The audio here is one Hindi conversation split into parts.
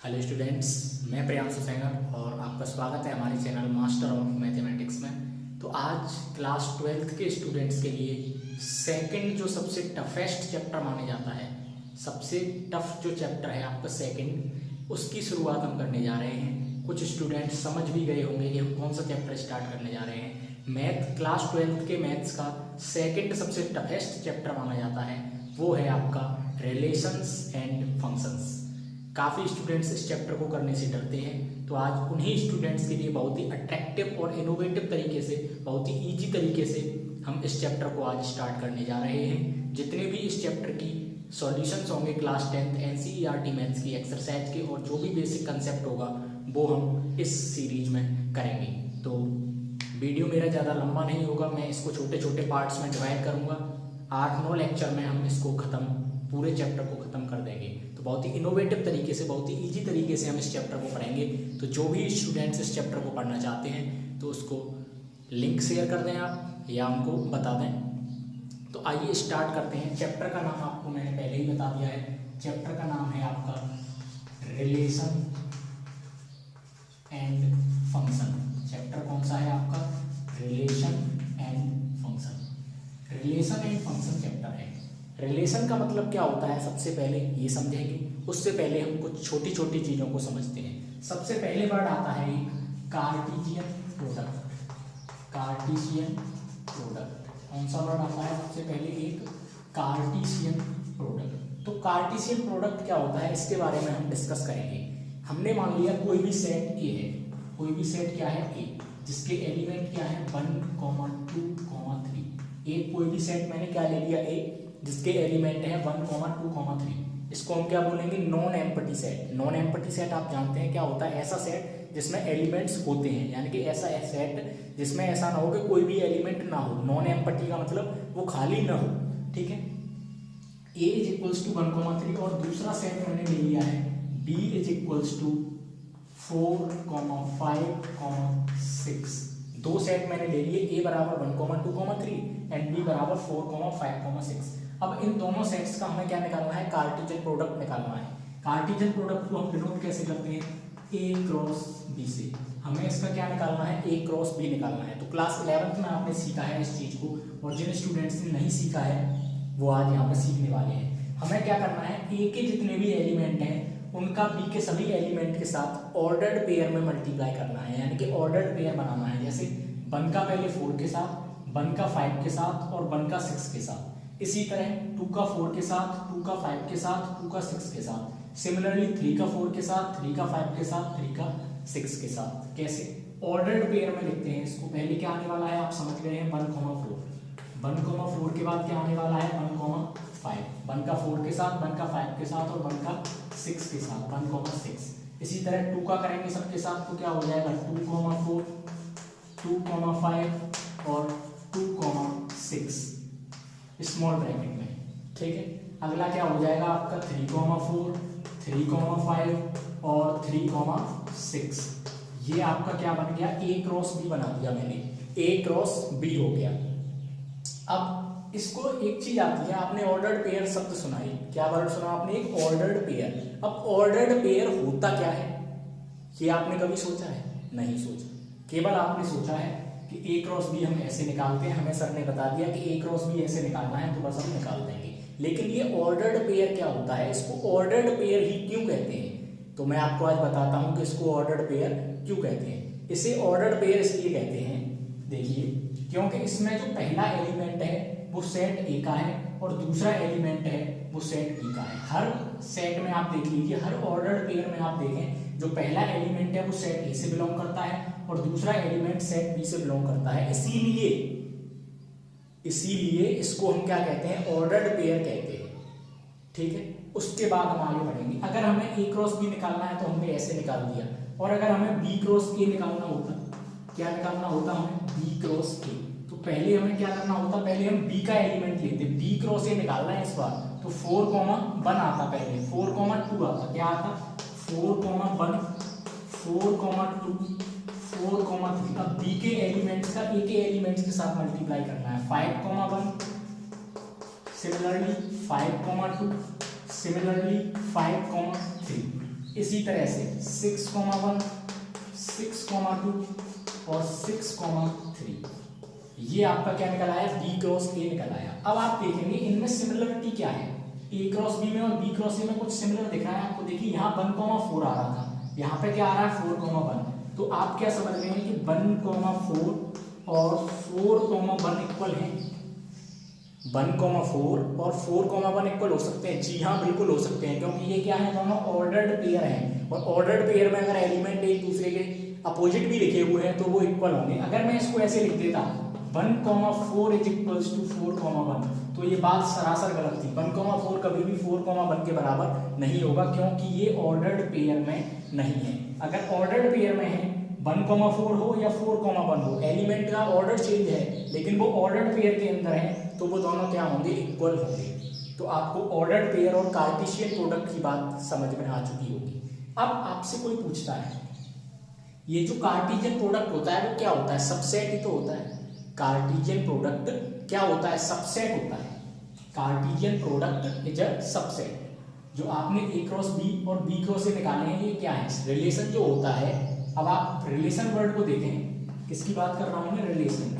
हेलो स्टूडेंट्स, मैं प्रियांशु सेंगर और आपका स्वागत है हमारे चैनल मास्टर ऑफ मैथमेटिक्स में। तो आज क्लास 12th के स्टूडेंट्स के लिए सेकंड जो सबसे टफेस्ट चैप्टर माने जाता है, सबसे टफ जो चैप्टर है आपका सेकंड, उसकी शुरुआत हम करने जा रहे हैं। कुछ स्टूडेंट्स समझ भी गए होंगे कि हम कौन सा चैप्टर स्टार्ट करने जा रहे हैं। मैथ क्लास 12th के मैथ्स का सेकंड सबसे टफेस्ट चैप्टर माना जाता है, वो है आपका रिलेशंस एंड फंक्शंस। काफ़ी स्टूडेंट्स इस चैप्टर को करने से डरते हैं, तो आज उन्हीं स्टूडेंट्स के लिए बहुत ही अट्रैक्टिव और इनोवेटिव तरीके से, बहुत ही ईजी तरीके से हम इस चैप्टर को आज स्टार्ट करने जा रहे हैं। जितने भी इस चैप्टर की सॉल्यूशंस होंगे क्लास 10th NCERT मैथ्स की एक्सरसाइज के और जो भी बेसिक कंसेप्ट होगा वो हम इस सीरीज में करेंगे। तो वीडियो मेरा ज़्यादा लंबा नहीं होगा, मैं इसको छोटे छोटे पार्ट्स में डिवाइड करूँगा। 8-9 लेक्चर में हम इसको पूरे चैप्टर को ख़त्म कर देंगे। तो बहुत ही इनोवेटिव तरीके से, बहुत ही इजी तरीके से हम इस चैप्टर को पढ़ेंगे। तो जो भी स्टूडेंट्स इस चैप्टर को पढ़ना चाहते हैं तो उसको लिंक शेयर कर दें आप या उनको बता दें। तो आइए स्टार्ट करते हैं। चैप्टर का नाम आपको मैंने पहले ही बता दिया है। चैप्टर का नाम है आपका रिलेशन एंड फंक्शन। चैप्टर कौन सा है आपका? Relation and function. Relation and function chapter है। रिलेशन का मतलब क्या होता है सबसे पहले ये समझेंगे। उससे पहले हम कुछ छोटी छोटी चीज़ों को समझते हैं। सबसे पहले वर्ड आता है एक कार्टेशियन प्रोडक्ट। कार्टेशियन प्रोडक्ट कौन सा वर्ड आता है? सबसे पहले एक कार्टेशियन प्रोडक्ट। तो कार्टेशियन प्रोडक्ट क्या होता है इसके बारे में हम डिस्कस करेंगे। हमने मान लिया कोई भी सेट ए है, कोई भी सेट क्या है ए, जिसके एलिमेंट क्या है 1, 2, 3। एक कोई भी सेट मैंने क्या ले लिया ए, जिसके एलिमेंट है 1, 2, 3। इसको हम क्या बोलेंगे? Non empty set. Non empty set आप जानते हैं क्या होता है? ऐसा सेट जिसमें एलिमेंट्स होते हैं, यानी कि ऐसा सेट जिसमें ऐसा ना हो कि कोई भी एलिमेंट ना हो। नॉन एम्प्टी का मतलब वो खाली ना हो, ठीक है। A इज इक्वल्स टू 1, 3 और दूसरा सेट मैंने ले लिया है B इज इक्वल्स टू 4, 5, 6। दो सेट मैंने ले लिए, A बराबर 1, 2, 3 एंड B बराबर 4, 5, 6। अब इन दोनों सेट्स का हमें क्या निकालना है? कार्टेशियन प्रोडक्ट निकालना है। कार्टेशियन प्रोडक्ट को हम डिनोट कैसे करते हैं? A क्रॉस B से। हमें इसका क्या निकालना है? A क्रॉस B निकालना है। तो क्लास 11th में आपने सीखा है इस चीज को, और जिन स्टूडेंट्स ने नहीं सीखा है वो आज यहाँ पर सीखने वाले हैं। हमें क्या करना है? A के जितने भी एलिमेंट हैं उनका B के सभी एलिमेंट के साथ ऑर्डर्ड पेयर में मल्टीप्लाई करना है, यानी कि ऑर्डर्ड पेयर बनाना है। जैसे 1 का पहले 4 के साथ, 1 का 5 के साथ और 1 का 6 के साथ। इसी तरह 2 का 4 के साथ, 2 का 5 के साथ, 2 का 6 के साथ। सिमिलरली 3 का 4 के साथ, 3 का 5 के साथ, 3 का 6 के साथ। कैसे? ऑर्डर्ड पेयर में लिखते हैं इसको। पहले क्या आने वाला है आप समझ गए हैं? 1, 4। 1, 4 के बाद क्या आने वाला है? 1, 5। 1 का 4 के साथ, 1 का 5 के साथ और 1 का 6 के साथ, 1, 6। इसी तरह 2 का करेंगे सबके साथ तो क्या हो जाएगा? 2, 4, 2, 5 और 2, 6 स्मॉल ब्रैकेट में, ठीक है। अगला क्या हो जाएगा आपका? 3, 4, 3, 5 और 3, 6। ये आपका क्या बन गया? A क्रॉस B बना दिया मैंने। A क्रॉस B हो गया। अब इसको एक चीज आती है, आपने ऑर्डर्ड पेयर शब्द सुना है। क्या वर्ड सुना आपने? एक ऑर्डर्ड पेयर। अब ऑर्डर्ड पेयर होता क्या है ये आपने कभी सोचा है? नहीं सोचा। केवल आपने सोचा है कि A क्रॉस B हम ऐसे निकालते हैं। हमें सर ने बता दिया कि A क्रॉस B ऐसे निकालना है, तो बस हम निकाल देंगे। लेकिन ये ऑर्डर्ड पेयर क्या होता है? इसको ऑर्डर्ड पेयर ही क्यों कहते हैं? तो मैं आपको आज बताता हूं कि इसको ऑर्डर्ड पेयर क्यों कहते हैं। इसे ऑर्डर्ड पेयर इसलिए कहते हैं, देखिए, क्योंकि इसमें जो पहला एलिमेंट है वो सेट A का है और दूसरा एलिमेंट है वो सेट B का है। हर सेट में आप देख लीजिए, हर ऑर्डर्ड पेयर में आप देखें, जो पहला एलिमेंट है वो सेट A से बिलोंग करता है और दूसरा एलिमेंट सेट B से बिलोंग करता है। इसीलिए इसको हम क्या कहते हैं? ऑर्डर्ड पेयर कहते हैं, ठीक है। उसके बाद हम आगे बढ़ेंगे। अगर हमें A क्रॉस B निकालना है तो हमने ऐसे निकाल दिया, और अगर हमें B क्रॉस A निकालना होता, क्या निकालना होता हमें? B cross A। तो पहले हमें क्या करना होता? पहले हम B का एलिमेंट लेते। B क्रॉस A निकालना है इस बार, तो 4, 1 आता पहले, 4, 2 आता। क्या आता? 4, 1, 4, 2, 4, 3। अब B के एलिमेंट्स का A के एलिमेंट्स के साथ मल्टीप्लाई करना है। 5, 1 सिमिलरली 5, 2 सिमिलरली 5, 3। इसी तरह से 6,1, 6,2 और 6,3, ये आपका क्या निकल आया, B क्रॉस A निकल आया। अब आप देखेंगे इनमें सिमिलरिटी क्या है, A क्रॉस B में और B क्रॉस A में कुछ सिमिलर दिख रहा है आपको। देखिए यहाँ 1,4 आ रहा था, यहाँ पे क्या आ रहा है 4,1। तो आप क्या समझ रहे हैं कि 1,4 और 4,1 इक्वल है, 1,4 और 4,1 इक्वल हो सकते हैं। जी हाँ, बिल्कुल हो सकते हैं, क्योंकि ये क्या है, दोनों ऑर्डर्ड पेयर हैं, और ऑर्डर्ड पेयर में अगर एलिमेंट एक दूसरे के अपोजिट भी लिखे हुए हैं तो वो इक्वल होंगे। अगर मैं इसको ऐसे लिख देता 1,4 इज इक्वल्स टू 4,1, तो ये बात सरासर गलत थी। 1,4 कभी भी 4,1 के बराबर नहीं होगा, क्योंकि ये ऑर्डर्ड पेयर में नहीं है। अगर ऑर्डर्ड पेयर में है, 1,4 हो या 4,1 हो, एलिमेंट का ऑर्डर चेंज है लेकिन वो ऑर्डर्ड पेयर के अंदर है, तो वो दोनों क्या होंगे, इक्वल होंगे। तो आपको ऑर्डर्ड पेयर और कार्टेशियन प्रोडक्ट की बात समझ में आ चुकी होगी। अब आपसे कोई पूछता है ये जो कार्टेशियन प्रोडक्ट होता है वो क्या होता है, सबसेट ही तो होता है। कार्टेशियन प्रोडक्ट क्या होता है, सबसेट होता है। Cartesian product is a subset. जो आपने A क्रॉस B और B क्रॉस A निकाले हैं, ये क्या है, रिलेशन जो होता है। अब आप रिलेशन वर्ड को देखें, किसकी बात कर रहा हूं मैं, रिलेशन।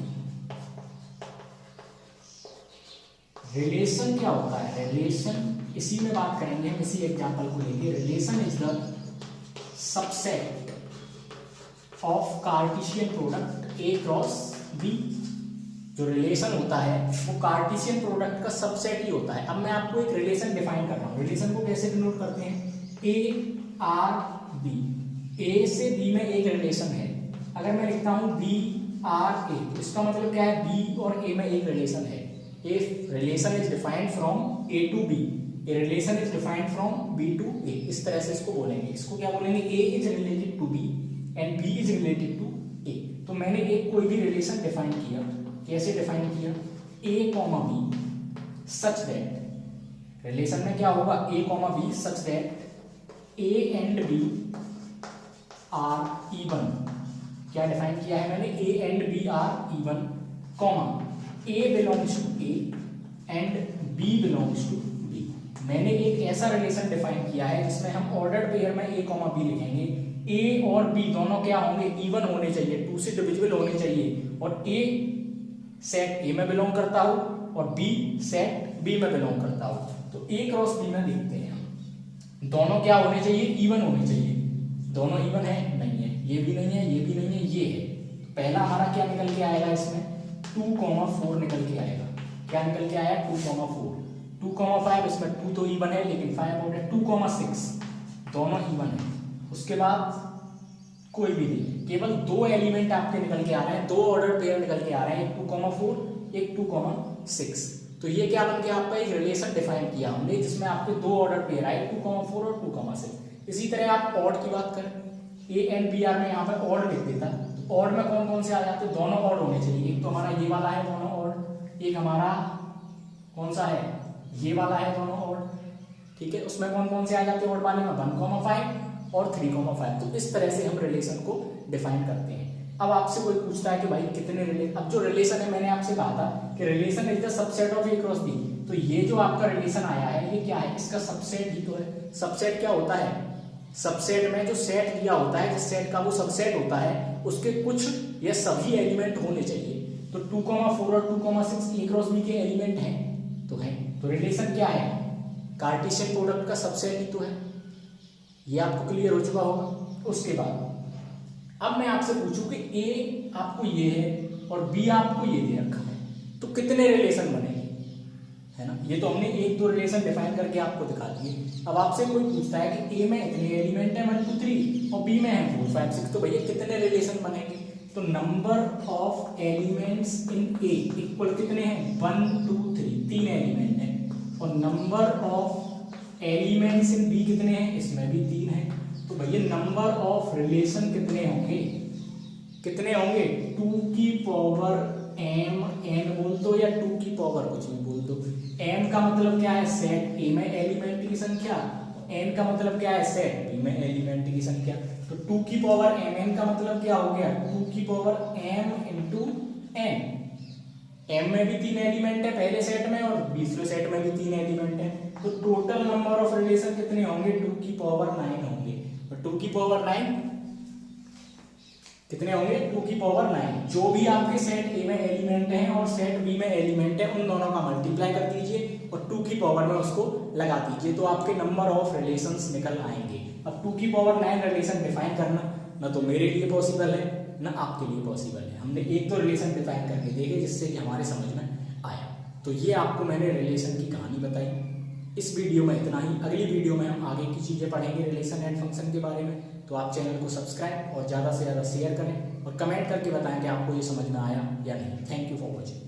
रिलेशन क्या होता है, रिलेशन इसी में बात करेंगे हम, इसी एग्जांपल को लेके। Relation is the subset of Cartesian product A cross B। जो रिलेशन होता है वो कार्टेशियन प्रोडक्ट का सबसेट ही होता है। अब मैं आपको एक रिलेशन डिफाइन कर रहा हूँ। रिलेशन को कैसे डिनोट करते हैं, A R B। A से B में एक रिलेशन है। अगर मैं लिखता हूँ B R A, तो इसका मतलब क्या है, B और A में एक रिलेशन है। A relation is defined from A to B, A relation is defined from B to A। इस तरह से इसको बोलेंगे। इसको क्या बोलेंगे, A is related to B and B is related to A। तो मैंने एक कोई भी रिलेशन डिफाइन किया, कैसे डिफाइन किया, A, B such that, relation में क्या होगा, A, B such that A and B are even. क्या डिफाइन किया है मैंने, A and B are even, comma A belongs to A and B belongs to B। मैंने एक ऐसा रिलेशन डिफाइन किया है जिसमें हम ऑर्डर्ड पेयर में A, B लिखेंगे। A और B दोनों क्या होंगे, इवन होने चाहिए, 2 से डिविजिबल होने चाहिए, और A सेट A में बिलोंग करता हो और B सेट B में बिलोंग करता हो। तो A क्रॉस B में देखते हैं, दोनों क्या होने चाहिए, इवन होने चाहिए। दोनों इवन है, नहीं है, ये भी नहीं है, ये भी नहीं है, ये है। तो पहला हमारा क्या निकल के आएगा, इसमें 2,4 निकल के आएगा। क्या निकल के आया, 2,4, 2,5, इसमें 2 तो इवन है लेकिन 5 आउट है, 2,6 दोनों इवन है। उसके बाद कोई भी नहीं, केवल 2 एलिमेंट आपके निकल के आ रहे हैं, 2 ऑर्डर पेयर निकल के आ रहे हैं, एक 2,4 एक 2,6। तो ये क्या बन गया, आपका एक रिलेशन डिफाइन किया हमने जिसमें आपके 2 ऑर्डर पेयर आए, 2,4 और 2,6। इसी तरह आप ऑड की बात करें, A एंड B आर में यहाँ पे ऑड लिख देता, ऑड में कौन कौन से आ जाते हैं, दोनों ऑड होने चाहिए। एक तो हमारा ये वाला है दोनों ऑड, एक हमारा कौन सा है, ये वाला है दोनों ऑड, ठीक है। उसमें कौन कौन से आ जाते हैं ऑड वाले में, 1,5 और 3,5। तो इस तरह से हम रिलेशन को डिफाइन करते हैं। अब आपसे कोई पूछता है कि भाई कितने रिलेशन, अब जो रिलेशन है मैंने आपसे कहा था कि relation is the subset of A cross B। तो ये जो आपका रिलेशन आया है ये क्या है, इसका सबसेट ही तो है। सबसेट क्या होता है, सबसेट में जो सेट दिया होता है, जिस सेट का वो सबसेट होता है, उसके कुछ या सभी एलिमेंट होने चाहिए। तो 2,4 और 2,6 A क्रॉस B के एलिमेंट हैं, तो है। तो रिलेशन क्या है, कार्टेशियन प्रोडक्ट का सबसेट ही तो है। ये आपको क्लियर हो चुका होगा। उसके बाद अब मैं आपसे पूछूं कि A आपको ये है और B आपको ये दे रखा है, तो कितने रिलेशन बनेंगे, है ना। ये तो हमने 1-2 रिलेशन डिफाइन करके आपको दिखा दिए। अब आपसे कोई पूछता है कि A में इतने एलिमेंट है 1 2 3 और B में है 4 5 6, तो भैया कितने रिलेशन बनेंगे। तो number of elements in A equal कितने हैं, 1 2 3, 3 एलिमेंट है। और number of elements in B कितने हैं, इसमें भी 3 है। तो भैया नंबर ऑफ रिलेशन कितने होंगे, कितने होंगे, 2 की पावर m n बोल दो या 2 की पावर कुछ भी बोल दो। m का मतलब क्या है, सेट A में एलिमेंट की संख्या, n का मतलब क्या है, सेट B में एलिमेंट की संख्या। तो 2 की पावर mn का मतलब क्या हो गया, 2 की power m into n। m में भी 3 एलिमेंट है पहले सेट में और दूसरे सेट में भी 3 एलिमेंट है। तो टोटल नंबर ऑफ रिलेशन कितने होंगे, 2 की पावर 9 होंगे। 2 की पावर 9 कितने होंगे 2 की पावर 9। जो भी आपके सेट ए में एलिमेंट हैं और सेट बी में एलिमेंट है उन दोनों का मल्टीप्लाई कर दीजिए और 2 की पावर में उसको लगा दीजिए, तो आपके नंबर ऑफ रिलेशंस निकल आएंगे। अब 2 की पावर 9 रिलेशन डिफाइन करना ना तो मेरे लिए पॉसिबल है ना आपके लिए पॉसिबल है। हमने एक तो रिलेशन डिफाइन करके देखे जिससे कि हमारे समझ में आया। तो ये आपको मैंने रिलेशन की कहानी बताई। इस वीडियो में इतना ही। अगली वीडियो में हम आगे की चीज़ें पढ़ेंगे रिलेशन एंड फंक्शन के बारे में। तो आप चैनल को सब्सक्राइब और ज़्यादा से ज़्यादा शेयर करें और कमेंट करके बताएं कि आपको ये समझ में आया या नहीं। Thank you for watching.